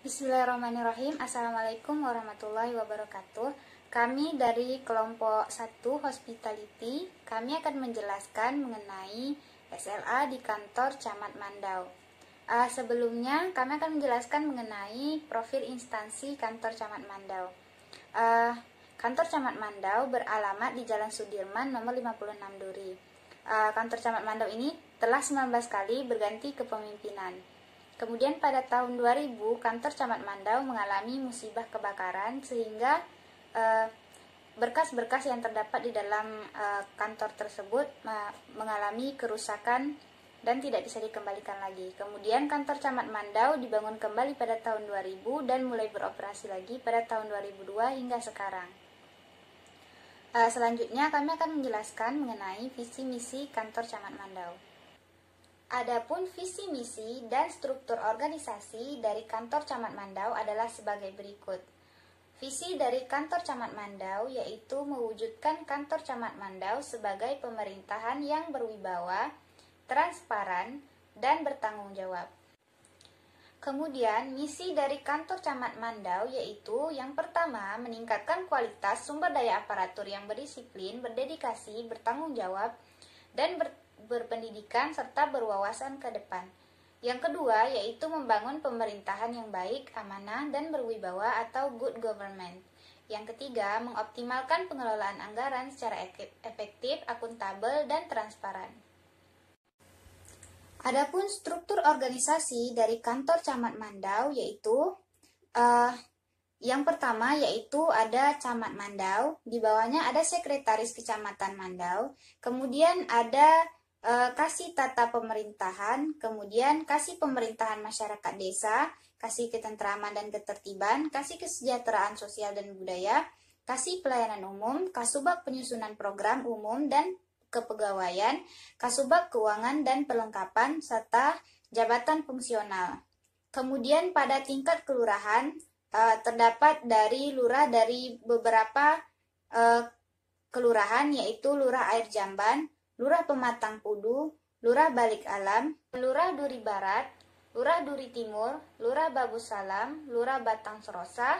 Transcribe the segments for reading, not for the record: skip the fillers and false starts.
Bismillahirrahmanirrahim. Assalamualaikum warahmatullahi wabarakatuh. Kami dari kelompok 1 Hospitality, kami akan menjelaskan mengenai SLA di kantor Camat Mandau. Sebelumnya kami akan menjelaskan mengenai profil instansi kantor Camat Mandau. Kantor Camat Mandau beralamat di Jalan Sudirman nomor 56 Duri. Kantor Camat Mandau ini telah 19 kali berganti kepemimpinan. Kemudian pada tahun 2000 kantor Camat Mandau mengalami musibah kebakaran sehingga berkas-berkas yang terdapat di dalam kantor tersebut mengalami kerusakan dan tidak bisa dikembalikan lagi. Kemudian kantor Camat Mandau dibangun kembali pada tahun 2000 dan mulai beroperasi lagi pada tahun 2002 hingga sekarang. Selanjutnya kami akan menjelaskan mengenai visi misi kantor Camat Mandau. Adapun visi misi dan struktur organisasi dari kantor Camat Mandau adalah sebagai berikut. Visi dari kantor Camat Mandau yaitu mewujudkan kantor Camat Mandau sebagai pemerintahan yang berwibawa, transparan, dan bertanggung jawab. Kemudian misi dari kantor Camat Mandau yaitu yang pertama meningkatkan kualitas sumber daya aparatur yang berdisiplin, berdedikasi, bertanggung jawab, dan berpendidikan serta berwawasan ke depan. Yang kedua yaitu membangun pemerintahan yang baik, amanah, dan berwibawa atau good government. Yang ketiga mengoptimalkan pengelolaan anggaran secara efektif, akuntabel, dan transparan. Adapun struktur organisasi dari kantor Camat Mandau yaitu yang pertama yaitu ada Camat Mandau, di bawahnya ada Sekretaris Kecamatan Mandau, kemudian ada Kasih Tata Pemerintahan, kemudian Kasih Pemerintahan Masyarakat Desa, Kasih Ketentraman dan Ketertiban, Kasih Kesejahteraan Sosial dan Budaya, Kasih Pelayanan Umum, Kasubag Penyusunan Program Umum dan Kepegawaian, Kasubag Keuangan dan Perlengkapan, serta Jabatan Fungsional. Kemudian pada tingkat kelurahan terdapat dari lurah dari beberapa kelurahan yaitu Lurah Air Jamban, Lurah Pematang Pudu, Lurah Balik Alam, Lurah Duri Barat, Lurah Duri Timur, Lurah Babus Salam, Lurah Batang Serosa,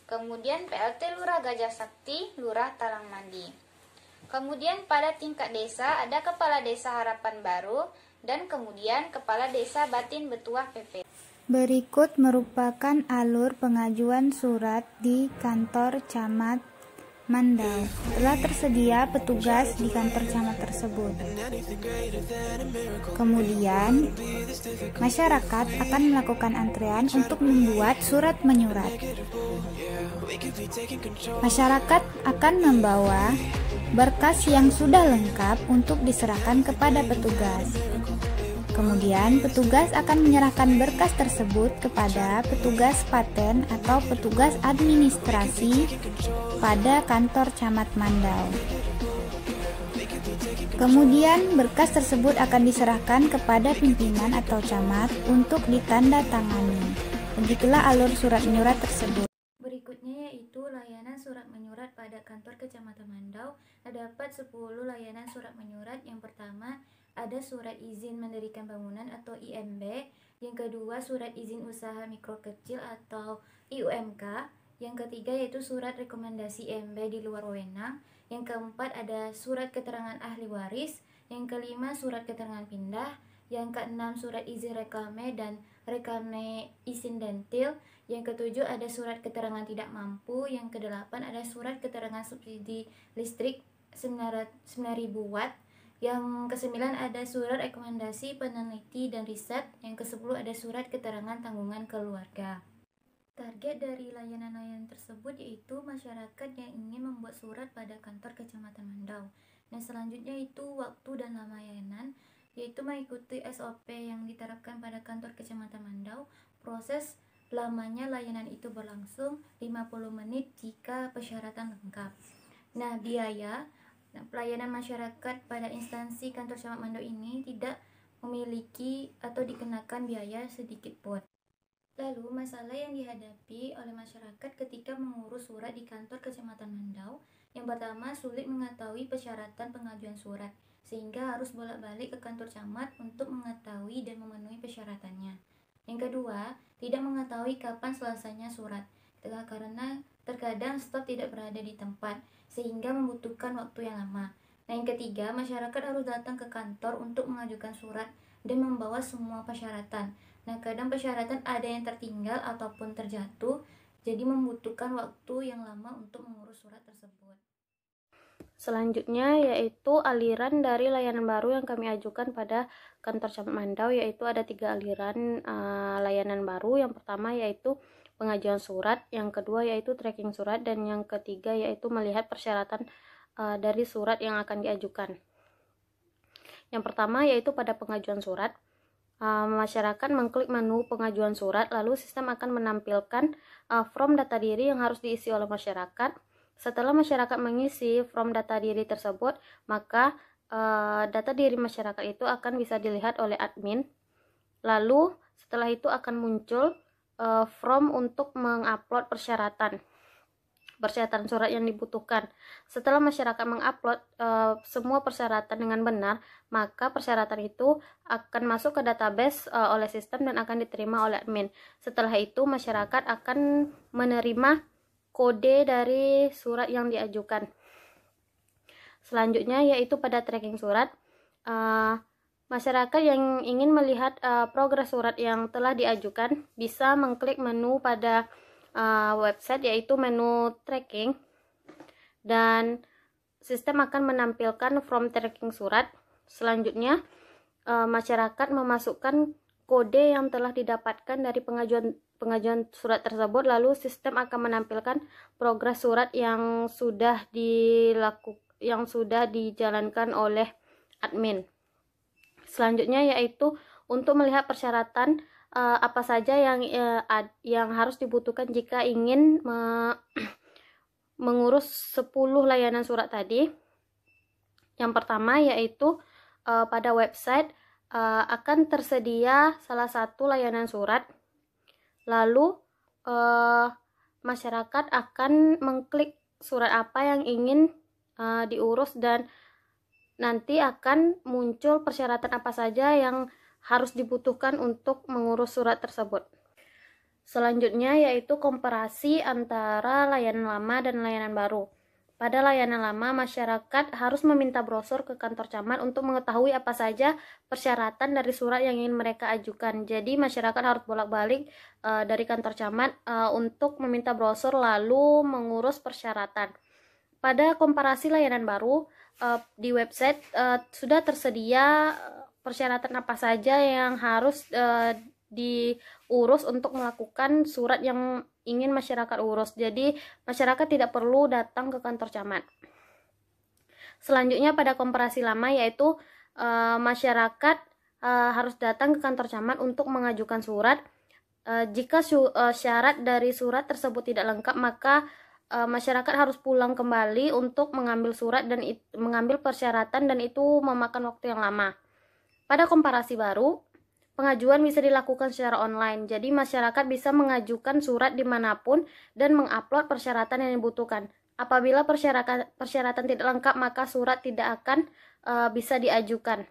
kemudian PLT Lurah Gajah Sakti, Lurah Talang Mandi. Kemudian pada tingkat desa ada Kepala Desa Harapan Baru dan kemudian Kepala Desa Batin Betuah PP. Berikut merupakan alur pengajuan surat di kantor Camat Mandau. Telah tersedia petugas di kantor camat tersebut. Kemudian, masyarakat akan melakukan antrean untuk membuat surat menyurat. Masyarakat akan membawa berkas yang sudah lengkap untuk diserahkan kepada petugas. Kemudian, petugas akan menyerahkan berkas tersebut kepada petugas paten atau petugas administrasi pada kantor Camat Mandau. Kemudian, berkas tersebut akan diserahkan kepada pimpinan atau camat untuk ditandatangani. Begitulah alur surat menyurat tersebut. Berikutnya yaitu layanan surat menyurat pada kantor Kecamatan Mandau. Terdapat 10 layanan surat menyurat. Yang pertama ada surat izin mendirikan bangunan atau IMB. Yang kedua surat izin usaha mikro kecil atau IUMK. Yang ketiga yaitu surat rekomendasi IMB di luar wewenang. Yang keempat ada surat keterangan ahli waris. Yang kelima surat keterangan pindah. Yang keenam surat izin rekame dan rekame insidentil. Yang ketujuh ada surat keterangan tidak mampu. Yang kedelapan ada surat keterangan subsidi listrik 9.000 watt. Yang kesembilan ada surat rekomendasi peneliti dan riset. Yang kesepuluh ada surat keterangan tanggungan keluarga. Target dari layanan-layanan tersebut yaitu masyarakat yang ingin membuat surat pada kantor Kecamatan Mandau. Nah, selanjutnya itu waktu dan lama layanan, yaitu mengikuti SOP yang diterapkan pada kantor Kecamatan Mandau. Proses lamanya layanan itu berlangsung 50 menit jika persyaratan lengkap. Nah, biaya pelayanan masyarakat pada instansi kantor Camat Mandau ini tidak memiliki atau dikenakan biaya sedikit pun. Lalu, masalah yang dihadapi oleh masyarakat ketika mengurus surat di kantor Kecamatan Mandau. Yang pertama, sulit mengetahui persyaratan pengajuan surat, sehingga harus bolak-balik ke kantor camat untuk mengetahui dan memenuhi persyaratannya. Yang kedua, tidak mengetahui kapan selesainya surat, karena terkadang staf tidak berada di tempat, sehingga membutuhkan waktu yang lama. Nah, yang ketiga, masyarakat harus datang ke kantor untuk mengajukan surat dan membawa semua persyaratan. Nah, kadang persyaratan ada yang tertinggal ataupun terjatuh, jadi membutuhkan waktu yang lama untuk mengurus surat tersebut. Selanjutnya yaitu aliran dari layanan baru yang kami ajukan pada kantor Camat Mandau, yaitu ada 3 aliran layanan baru. Yang pertama yaitu pengajuan surat, yang kedua yaitu tracking surat, dan yang ketiga yaitu melihat persyaratan dari surat yang akan diajukan. Yang pertama yaitu pada pengajuan surat. Masyarakat mengklik menu pengajuan surat, lalu sistem akan menampilkan form data diri yang harus diisi oleh masyarakat. Setelah masyarakat mengisi form data diri tersebut, maka data diri masyarakat itu akan bisa dilihat oleh admin. Lalu setelah itu akan muncul form untuk mengupload persyaratan surat yang dibutuhkan. Setelah masyarakat mengupload semua persyaratan dengan benar, maka persyaratan itu akan masuk ke database oleh sistem dan akan diterima oleh admin. Setelah itu masyarakat akan menerima kode dari surat yang diajukan. Selanjutnya yaitu pada tracking surat. Masyarakat yang ingin melihat progres surat yang telah diajukan bisa mengklik menu pada website, yaitu menu tracking, dan sistem akan menampilkan form tracking surat. Selanjutnya masyarakat memasukkan kode yang telah didapatkan dari pengajuan surat tersebut, lalu sistem akan menampilkan progres surat yang sudah dijalankan oleh admin. Selanjutnya yaitu untuk melihat persyaratan apa saja yang harus dibutuhkan jika ingin mengurus 10 layanan surat tadi. Yang pertama yaitu pada website akan tersedia salah satu layanan surat, lalu masyarakat akan mengklik surat apa yang ingin diurus, dan nanti akan muncul persyaratan apa saja yang harus dibutuhkan untuk mengurus surat tersebut. Selanjutnya yaitu komparasi antara layanan lama dan layanan baru. Pada layanan lama, masyarakat harus meminta brosur ke kantor camat untuk mengetahui apa saja persyaratan dari surat yang ingin mereka ajukan. Jadi masyarakat harus bolak-balik dari kantor camat untuk meminta brosur lalu mengurus persyaratan. Pada komparasi layanan baru, di website sudah tersedia persyaratan apa saja yang harus diurus untuk melakukan surat yang ingin masyarakat urus. Jadi masyarakat tidak perlu datang ke kantor camat. Selanjutnya pada komparasi lama yaitu masyarakat harus datang ke kantor camat untuk mengajukan surat. Jika syarat dari surat tersebut tidak lengkap, maka masyarakat harus pulang kembali untuk mengambil surat dan mengambil persyaratan, dan itu memakan waktu yang lama. Pada komparasi baru, pengajuan bisa dilakukan secara online, jadi masyarakat bisa mengajukan surat dimanapun dan mengupload persyaratan yang dibutuhkan. Apabila persyaratan tidak lengkap, maka surat tidak akan bisa diajukan.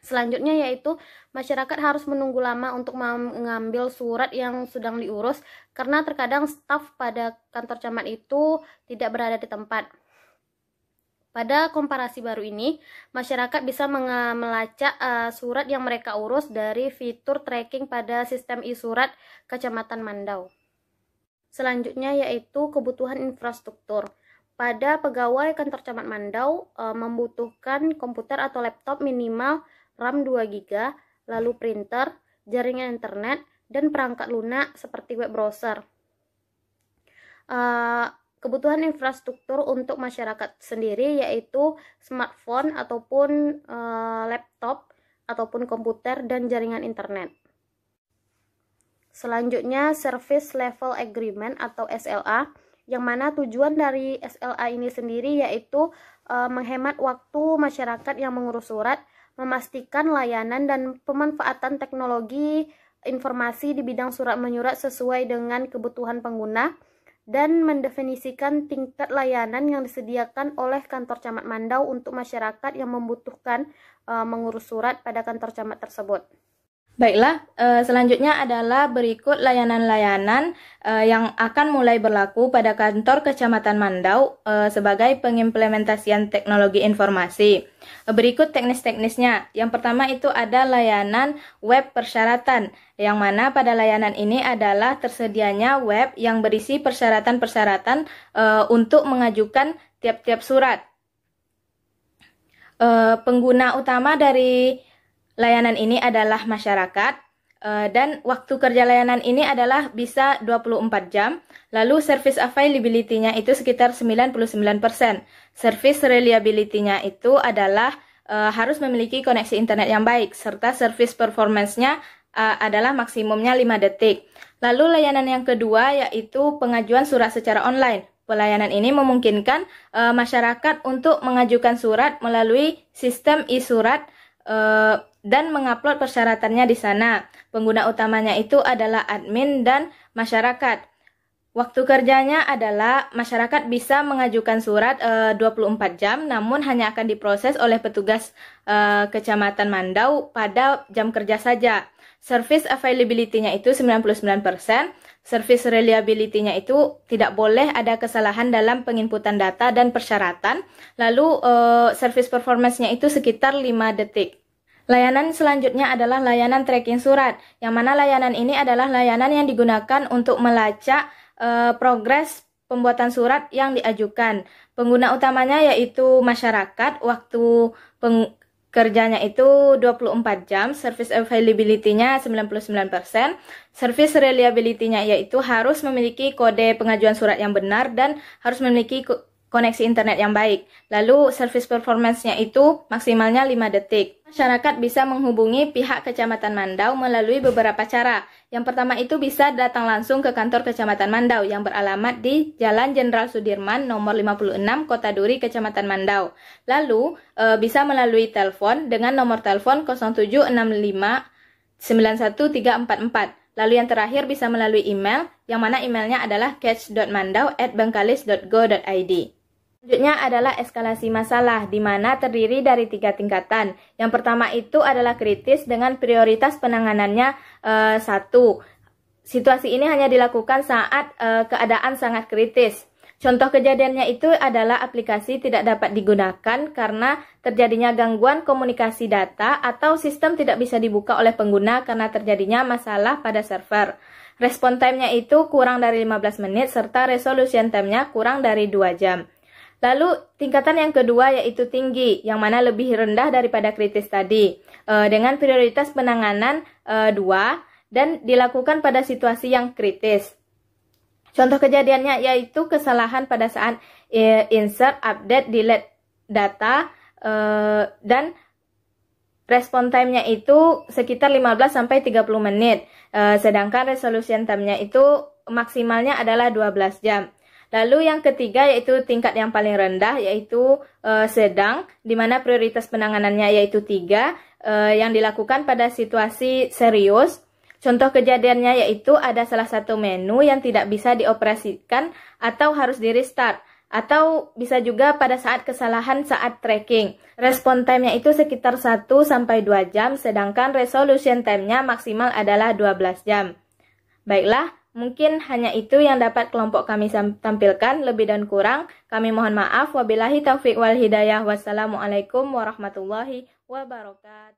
Selanjutnya yaitu masyarakat harus menunggu lama untuk mengambil surat yang sedang diurus, karena terkadang staf pada kantor camat itu tidak berada di tempat. Pada komparasi baru ini, masyarakat bisa melacak surat yang mereka urus dari fitur tracking pada sistem e-surat Kecamatan Mandau. Selanjutnya yaitu kebutuhan infrastruktur. Pada pegawai kantor camat Mandau membutuhkan komputer atau laptop minimal RAM 2 GB, lalu printer, jaringan internet, dan perangkat lunak seperti web browser. Kebutuhan infrastruktur untuk masyarakat sendiri yaitu smartphone ataupun laptop ataupun komputer dan jaringan internet. Selanjutnya Service Level Agreement atau SLA, yang mana tujuan dari SLA ini sendiri yaitu menghemat waktu masyarakat yang mengurus surat, memastikan layanan dan pemanfaatan teknologi informasi di bidang surat menyurat sesuai dengan kebutuhan pengguna, dan mendefinisikan tingkat layanan yang disediakan oleh kantor camat Mandau untuk masyarakat yang membutuhkan mengurus surat pada kantor camat tersebut. Baiklah, selanjutnya adalah berikut layanan-layanan yang akan mulai berlaku pada kantor Kecamatan Mandau sebagai pengimplementasian teknologi informasi. Berikut teknis-teknisnya. Yang pertama itu ada layanan web persyaratan, yang mana pada layanan ini adalah tersedianya web yang berisi persyaratan-persyaratan untuk mengajukan tiap-tiap surat. Pengguna utama dari layanan ini adalah masyarakat, dan waktu kerja layanan ini adalah bisa 24 jam, lalu service availability-nya itu sekitar 99%. Service reliability-nya itu adalah harus memiliki koneksi internet yang baik, serta service performance-nya adalah maksimumnya 5 detik. Lalu layanan yang kedua yaitu pengajuan surat secara online. Pelayanan ini memungkinkan masyarakat untuk mengajukan surat melalui sistem e-surat dan mengupload persyaratannya di sana. Pengguna utamanya itu adalah admin dan masyarakat. Waktu kerjanya adalah masyarakat bisa mengajukan surat 24 jam, namun hanya akan diproses oleh petugas Kecamatan Mandau pada jam kerja saja. Service availability-nya itu 99%, service reliability-nya itu tidak boleh ada kesalahan dalam penginputan data dan persyaratan, lalu service performance-nya itu sekitar 5 detik. Layanan selanjutnya adalah layanan tracking surat, yang mana layanan ini adalah layanan yang digunakan untuk melacak progres pembuatan surat yang diajukan. Pengguna utamanya yaitu masyarakat, waktu kerjanya itu 24 jam, service availability-nya 99%, service reliability-nya yaitu harus memiliki kode pengajuan surat yang benar dan harus memiliki koneksi internet yang baik. Lalu service performance-nya itu maksimalnya 5 detik. Masyarakat bisa menghubungi pihak Kecamatan Mandau melalui beberapa cara. Yang pertama itu bisa datang langsung ke kantor Kecamatan Mandau yang beralamat di Jalan Jenderal Sudirman nomor 56 Kota Duri, Kecamatan Mandau. Lalu bisa melalui telepon dengan nomor telepon 0765 91344. Lalu yang terakhir bisa melalui email, yang mana emailnya adalah catch.mandau@bengkalis.go.id. Selanjutnya adalah eskalasi masalah, di mana terdiri dari 3 tingkatan. Yang pertama itu adalah kritis dengan prioritas penanganannya 1. Situasi ini hanya dilakukan saat keadaan sangat kritis. Contoh kejadiannya itu adalah aplikasi tidak dapat digunakan karena terjadinya gangguan komunikasi data atau sistem tidak bisa dibuka oleh pengguna karena terjadinya masalah pada server. Respon time-nya itu kurang dari 15 menit serta resolution time-nya kurang dari 2 jam. Lalu tingkatan yang kedua yaitu tinggi, yang mana lebih rendah daripada kritis tadi, dengan prioritas penanganan 2 dan dilakukan pada situasi yang kritis. Contoh kejadiannya yaitu kesalahan pada saat insert, update, delete data, dan respon time-nya itu sekitar 15-30 menit, sedangkan resolution time-nya itu maksimalnya adalah 12 jam. Lalu yang ketiga yaitu tingkat yang paling rendah yaitu sedang, di mana prioritas penanganannya yaitu 3, yang dilakukan pada situasi serius. Contoh kejadiannya yaitu ada salah satu menu yang tidak bisa dioperasikan atau harus di restart, atau bisa juga pada saat kesalahan saat tracking. Respon time-nya itu sekitar 1-2 jam, sedangkan resolution time-nya maksimal adalah 12 jam. Baiklah, mungkin hanya itu yang dapat kelompok kami tampilkan. Lebih dan kurang kami mohon maaf. Wabillahi taufiq wal hidayah. Wassalamualaikum warahmatullahi wabarakatuh.